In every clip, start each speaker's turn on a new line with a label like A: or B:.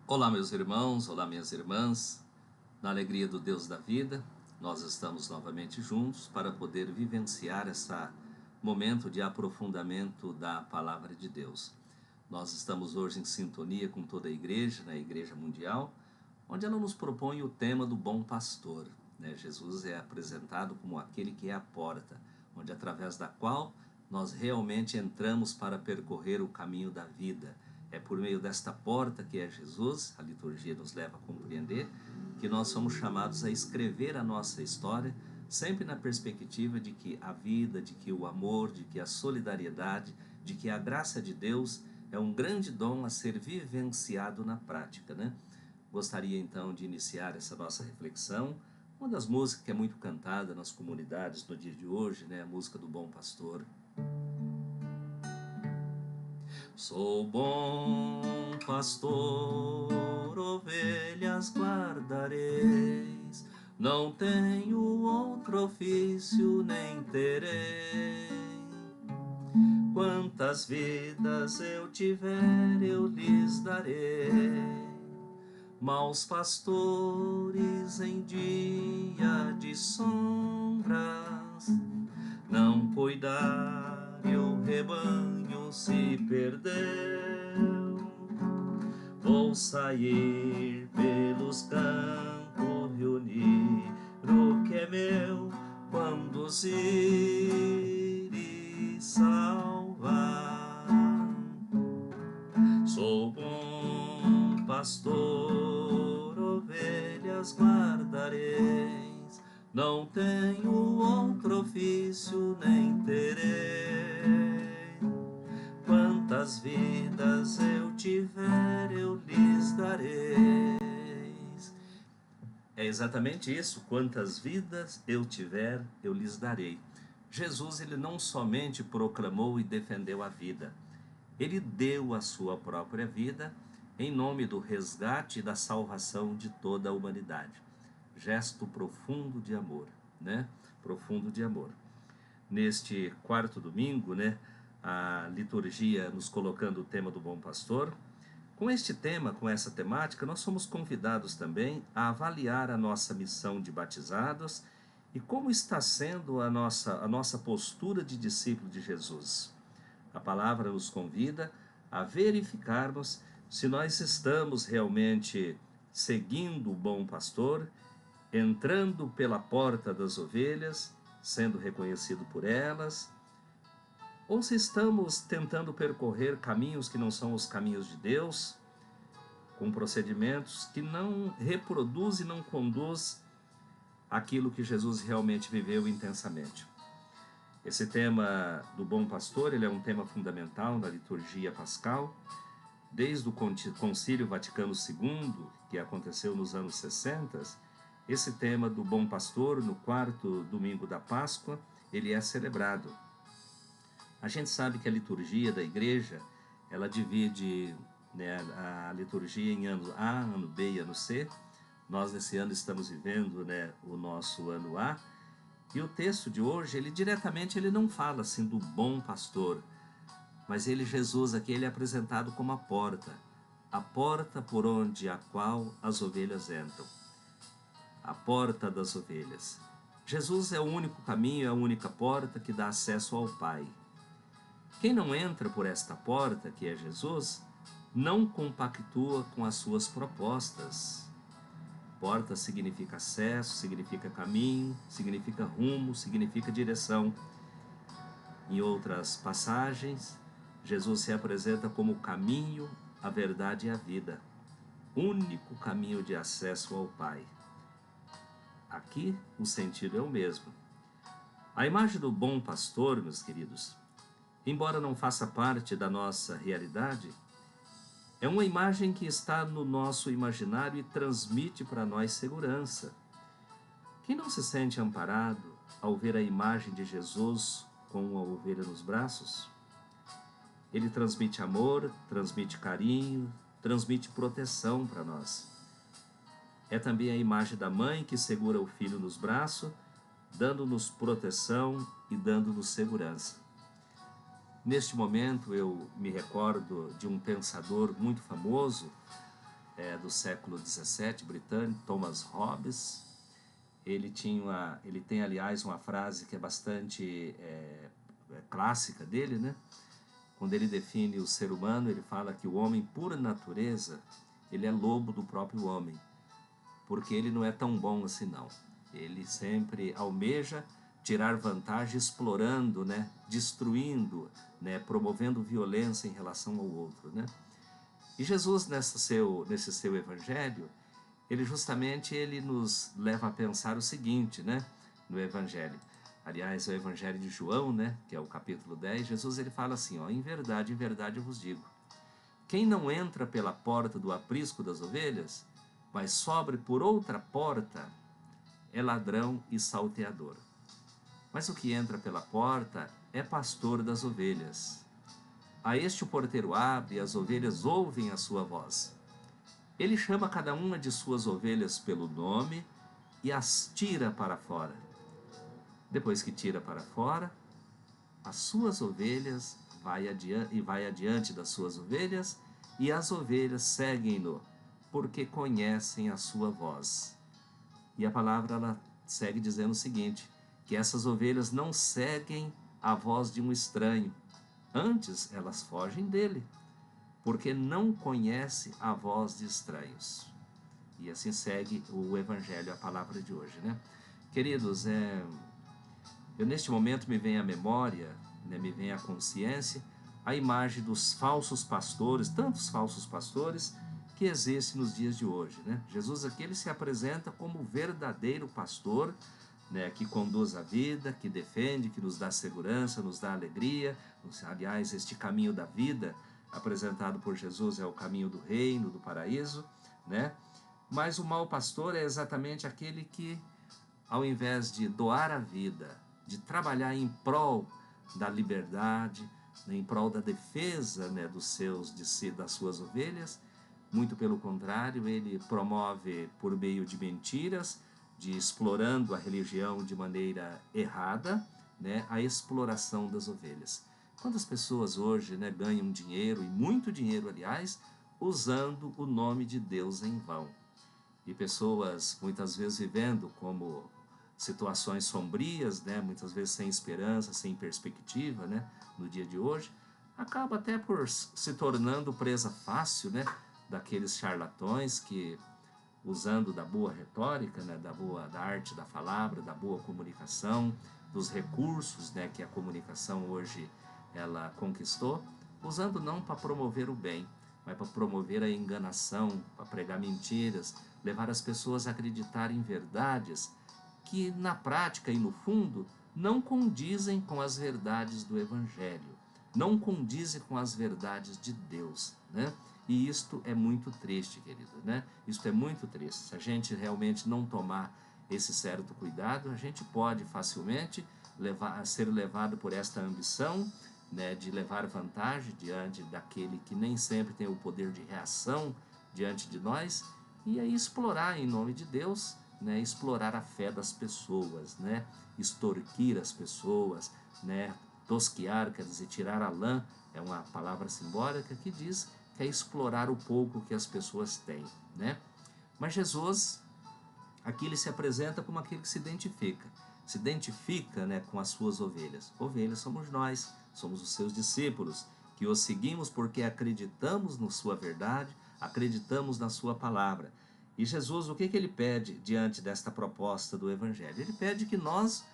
A: Olá, meus irmãos, olá, minhas irmãs. Na alegria do Deus da vida, nós estamos novamente juntos para poder vivenciar esse momento de aprofundamento da Palavra de Deus. Nós estamos hoje em sintonia com toda a igreja, na Igreja Mundial, onde ela nos propõe o tema do bom pastor. Jesus é apresentado como aquele que é a porta, onde através da qual nós realmente entramos para percorrer o caminho da vida. É por meio desta porta que é Jesus, a liturgia nos leva a compreender, que nós somos chamados a escrever a nossa história, sempre na perspectiva de que a vida, de que o amor, de que a solidariedade, de que a graça de Deus é um grande dom a ser vivenciado na prática, né? Gostaria então de iniciar essa nossa reflexão. Uma das músicas que é muito cantada nas comunidades no dia de hoje, né? A música do Bom Pastor. Sou bom pastor, ovelhas guardareis, não tenho outro ofício nem terei. Quantas vidas eu tiver, eu lhes darei. Maus pastores em dia de sombras não cuidar e o rebanho se perdeu. Vou sair pelos campos, reunir o que é meu, conduzir e salvar. Sou bom pastor, ovelhas guardareis, não tenho outro ofício nem terei. Quantas vidas eu tiver, eu lhes dareis. É exatamente isso, quantas vidas eu tiver, eu lhes darei. Jesus, ele não somente proclamou e defendeu a vida, ele deu a sua própria vida em nome do resgate e da salvação de toda a humanidade. Gesto profundo de amor, né? Profundo de amor. Neste quarto domingo, né? A liturgia nos colocando o tema do Bom Pastor. Com este tema, com essa temática, nós somos convidados também a avaliar a nossa missão de batizados e como está sendo a nossa postura de discípulo de Jesus. A palavra nos convida a verificarmos se nós estamos realmente seguindo o bom pastor, entrando pela porta das ovelhas, sendo reconhecido por elas, ou se estamos tentando percorrer caminhos que não são os caminhos de Deus, com procedimentos que não reproduzem e não conduz aquilo que Jesus realmente viveu intensamente. Esse tema do bom pastor, ele é um tema fundamental na liturgia pascal, desde o Concílio Vaticano II, que aconteceu nos anos 60, esse tema do bom pastor, no quarto domingo da Páscoa, ele é celebrado. A gente sabe que a liturgia da igreja, ela divide, né, a liturgia em ano A, ano B e ano C. Nós nesse ano estamos vivendo, né, o nosso ano A. E o texto de hoje, ele não fala assim do bom pastor, mas Jesus aqui, ele é apresentado como a porta por onde a qual as ovelhas entram, a porta das ovelhas. Jesus é o único caminho, é a única porta que dá acesso ao Pai. Quem não entra por esta porta, que é Jesus, não compactua com as suas propostas. Porta significa acesso, significa caminho, significa rumo, significa direção. Em outras passagens, Jesus se apresenta como o caminho, a verdade e a vida, único caminho de acesso ao Pai. Aqui o sentido é o mesmo. A imagem do bom pastor, meus queridos, embora não faça parte da nossa realidade, é uma imagem que está no nosso imaginário e transmite para nós segurança. Quem não se sente amparado ao ver a imagem de Jesus com a ovelha nos braços? Ele transmite amor, transmite carinho, transmite proteção para nós. É também a imagem da mãe que segura o filho nos braços, dando-nos proteção e dando-nos segurança. Neste momento eu me recordo de um pensador muito famoso, do século XVII, britânico, Thomas Hobbes. Ele tem, aliás, uma frase que é bastante clássica dele, né? Quando ele define o ser humano, ele fala que o homem, por natureza, ele é lobo do próprio homem, porque ele não é tão bom assim, não. Ele sempre almeja tirar vantagem, explorando, né? Destruindo, né? Promovendo violência em relação ao outro, né? E Jesus, nesse seu evangelho, ele nos leva a pensar o seguinte, né? No evangelho. Aliás, é o evangelho de João, né? Que é o capítulo 10. Jesus ele fala assim, ó, em verdade eu vos digo, quem não entra pela porta do aprisco das ovelhas, mas sobe por outra porta, é ladrão e salteador. Mas o que entra pela porta é pastor das ovelhas. A este o porteiro abre, e as ovelhas ouvem a sua voz. Ele chama cada uma de suas ovelhas pelo nome e as tira para fora. Depois que tira para fora, as suas ovelhas vai adiante das suas ovelhas, e as ovelhas seguem-no, porque conhecem a sua voz. E a palavra ela segue dizendo o seguinte, que essas ovelhas não seguem a voz de um estranho, antes elas fogem dele, porque não conhece a voz de estranhos. E assim segue o evangelho, a palavra de hoje, né? Queridos, neste momento me vem à memória, né, me vem à consciência, a imagem dos falsos pastores, tantos falsos pastores que existem nos dias de hoje, né? Jesus aqui ele se apresenta como o verdadeiro pastor, né, que conduz a vida, que defende, que nos dá segurança, nos dá alegria. Aliás, este caminho da vida apresentado por Jesus é o caminho do reino, do paraíso, né? Mas o mau pastor é exatamente aquele que, ao invés de doar a vida, de trabalhar em prol da liberdade, em prol da defesa, né, das suas ovelhas, muito pelo contrário, ele promove por meio de mentiras, de explorando a religião de maneira errada, né, a exploração das ovelhas. Quantas pessoas hoje, né, ganham dinheiro, e muito dinheiro, aliás, usando o nome de Deus em vão. E pessoas muitas vezes vivendo como situações sombrias, né, muitas vezes sem esperança, sem perspectiva, né, no dia de hoje, acaba até por se tornando presa fácil, né, daqueles charlatões que, usando da boa retórica, né, da arte da palavra, da boa comunicação, dos recursos, né, que a comunicação hoje ela conquistou, usando não para promover o bem, mas para promover a enganação, para pregar mentiras, levar as pessoas a acreditar em verdades que na prática e no fundo não condizem com as verdades do Evangelho, não condizem com as verdades de Deus, né? E isto é muito triste, querido, né? Isto é muito triste. Se a gente realmente não tomar esse certo cuidado, a gente pode facilmente ser levado por esta ambição, né, de levar vantagem diante daquele que nem sempre tem o poder de reação diante de nós, e aí explorar em nome de Deus, né, explorar a fé das pessoas, né, extorquir as pessoas, né, tosquear, quer dizer, tirar a lã, é uma palavra simbólica que diz que é explorar o pouco que as pessoas têm, né? Mas Jesus, aqui ele se apresenta como aquele que se identifica, né, com as suas ovelhas. Ovelhas somos nós, somos os seus discípulos, que os seguimos porque acreditamos na sua verdade, acreditamos na sua palavra. E Jesus, o que ele pede diante desta proposta do Evangelho? Ele pede que nós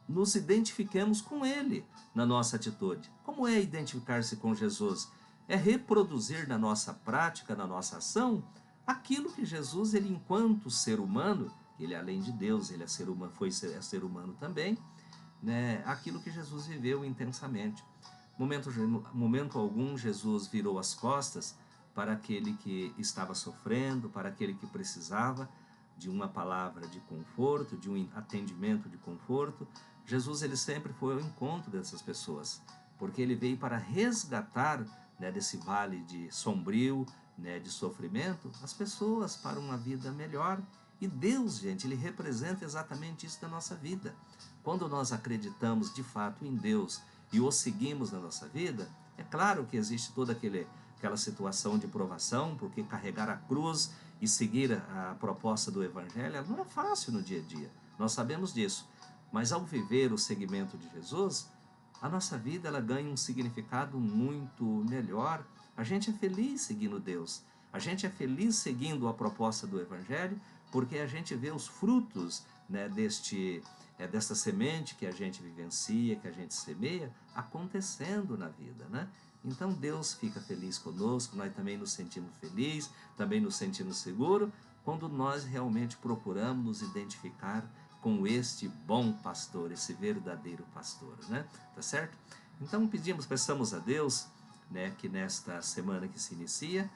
A: nos identifiquemos com ele na nossa atitude. Como é identificar-se com Jesus? É reproduzir na nossa prática, na nossa ação, aquilo que Jesus, ele enquanto ser humano, ele além de Deus, ele é ser humano, é ser humano também, né? Aquilo que Jesus viveu intensamente. Momento algum, Jesus virou as costas para aquele que estava sofrendo, para aquele que precisava de uma palavra de conforto, de um atendimento de conforto. Jesus ele sempre foi ao encontro dessas pessoas, porque ele veio para resgatar, né, desse vale de sombrio, né, de sofrimento, as pessoas para uma vida melhor. E Deus, gente, ele representa exatamente isso na nossa vida. Quando nós acreditamos de fato em Deus e o seguimos na nossa vida, é claro que existe todo aquela situação de provação, porque carregar a cruz e seguir a proposta do Evangelho, ela não é fácil no dia a dia. Nós sabemos disso. Mas ao viver o seguimento de Jesus, a nossa vida ela ganha um significado muito melhor. A gente é feliz seguindo Deus. A gente é feliz seguindo a proposta do Evangelho, porque a gente vê os frutos, né, dessa semente que a gente vivencia, que a gente semeia, acontecendo na vida, né? Então Deus fica feliz conosco, nós também nos sentimos felizes, também nos sentimos seguros, quando nós realmente procuramos nos identificar com este bom pastor, esse verdadeiro pastor, né? Tá certo? Então peçamos a Deus, né, que nesta semana que se inicia,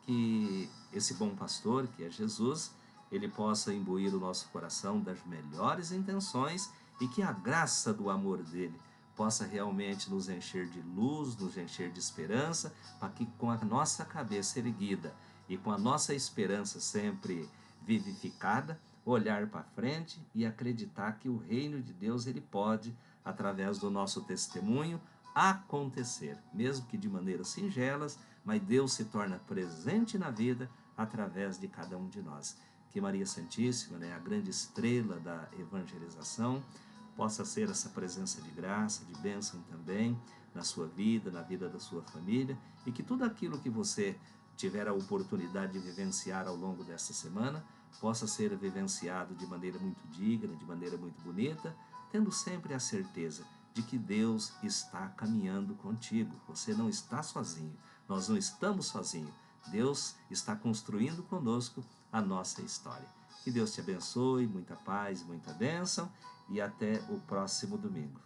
A: que esse bom pastor, que é Jesus, ele possa imbuir o nosso coração das melhores intenções e que a graça do amor dele possa realmente nos encher de luz, nos encher de esperança, para que com a nossa cabeça erguida e com a nossa esperança sempre vivificada, olhar para frente e acreditar que o reino de Deus ele pode, através do nosso testemunho, acontecer, mesmo que de maneiras singelas, mas Deus se torna presente na vida através de cada um de nós. Que Maria Santíssima, né, a grande estrela da evangelização, possa ser essa presença de graça, de bênção também na sua vida, na vida da sua família, e que tudo aquilo que você tiver a oportunidade de vivenciar ao longo dessa semana possa ser vivenciado de maneira muito digna, de maneira muito bonita, tendo sempre a certeza de que Deus está caminhando contigo. Você não está sozinho, nós não estamos sozinhos. Deus está construindo conosco a nossa história. Que Deus te abençoe, muita paz, muita bênção e até o próximo domingo.